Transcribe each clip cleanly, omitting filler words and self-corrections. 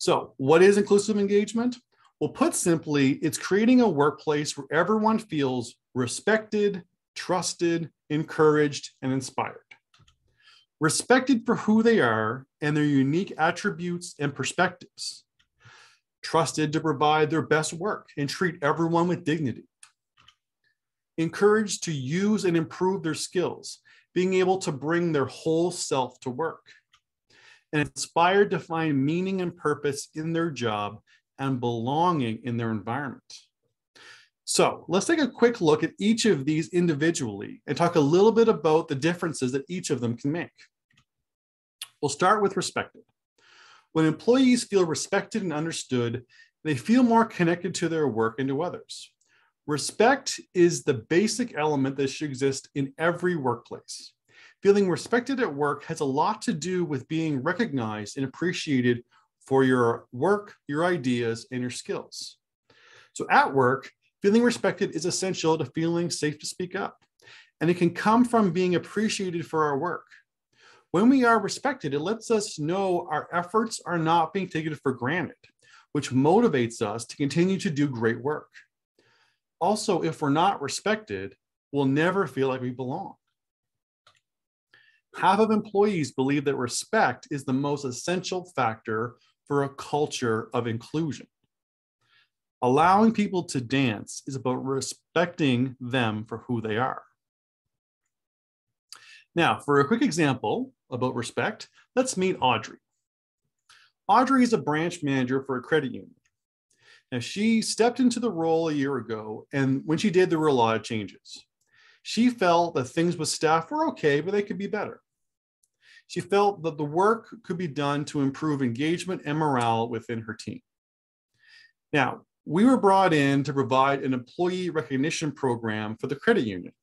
So what is inclusive engagement? Well, put simply, it's creating a workplace where everyone feels respected, trusted, encouraged, and inspired. Respected for who they are and their unique attributes and perspectives. Trusted to provide their best work and treat everyone with dignity. Encouraged to use and improve their skills, being able to bring their whole self to work. And inspired to find meaning and purpose in their job and belonging in their environment. So let's take a quick look at each of these individually and talk a little bit about the differences that each of them can make. We'll start with respected. When employees feel respected and understood, they feel more connected to their work and to others. Respect is the basic element that should exist in every workplace. Feeling respected at work has a lot to do with being recognized and appreciated for your work, your ideas, and your skills. So at work, feeling respected is essential to feeling safe to speak up, and it can come from being appreciated for our work. When we are respected, it lets us know our efforts are not being taken for granted, which motivates us to continue to do great work. Also, if we're not respected, we'll never feel like we belong. Half of employees believe that respect is the most essential factor for a culture of inclusion. Allowing people to dance is about respecting them for who they are. Now, for a quick example about respect, let's meet Audrey. Audrey is a branch manager for a credit union. Now, she stepped into the role a year ago, and when she did, there were a lot of changes. She felt that things with staff were okay, but they could be better. She felt that the work could be done to improve engagement and morale within her team. Now, we were brought in to provide an employee recognition program for the credit union.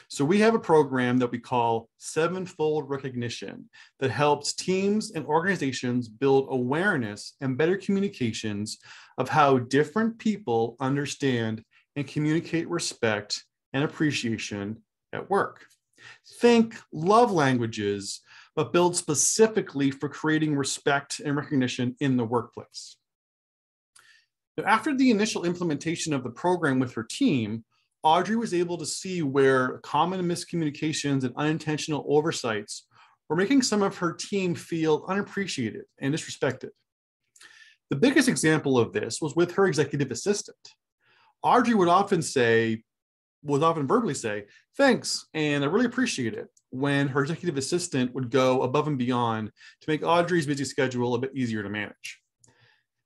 So we have a program that we call Sevenfold Recognition that helps teams and organizations build awareness and better communications of how different people understand and communicate respect and appreciation at work. Think love languages, but build specifically for creating respect and recognition in the workplace. Now, after the initial implementation of the program with her team, Audrey was able to see where common miscommunications and unintentional oversights were making some of her team feel unappreciated and disrespected. The biggest example of this was with her executive assistant. Audrey would often verbally say, "Thanks, and I really appreciate it," when her executive assistant would go above and beyond to make Audrey's busy schedule a bit easier to manage.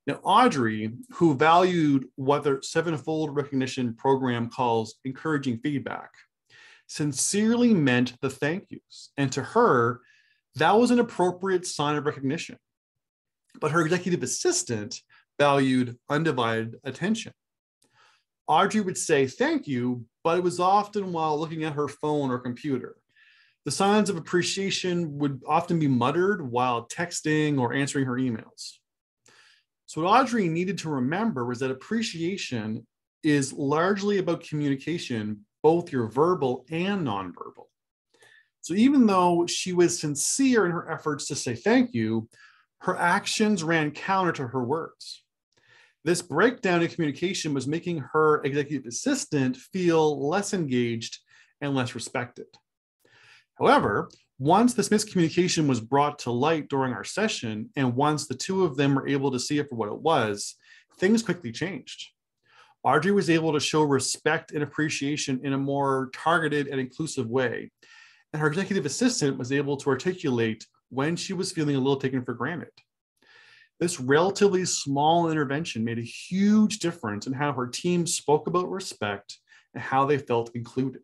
Now, Audrey, who valued what the Sevenfold Recognition program calls encouraging feedback, sincerely meant the thank yous. And to her, that was an appropriate sign of recognition. But her executive assistant valued undivided attention. Audrey would say thank you, but it was often while looking at her phone or computer. The signs of appreciation would often be muttered while texting or answering her emails. So what Audrey needed to remember was that appreciation is largely about communication, both your verbal and nonverbal. So even though she was sincere in her efforts to say thank you, her actions ran counter to her words. This breakdown in communication was making her executive assistant feel less engaged and less respected. However, once this miscommunication was brought to light during our session, and once the two of them were able to see it for what it was, things quickly changed. Audrey was able to show respect and appreciation in a more targeted and inclusive way. And her executive assistant was able to articulate when she was feeling a little taken for granted. This relatively small intervention made a huge difference in how her team spoke about respect and how they felt included.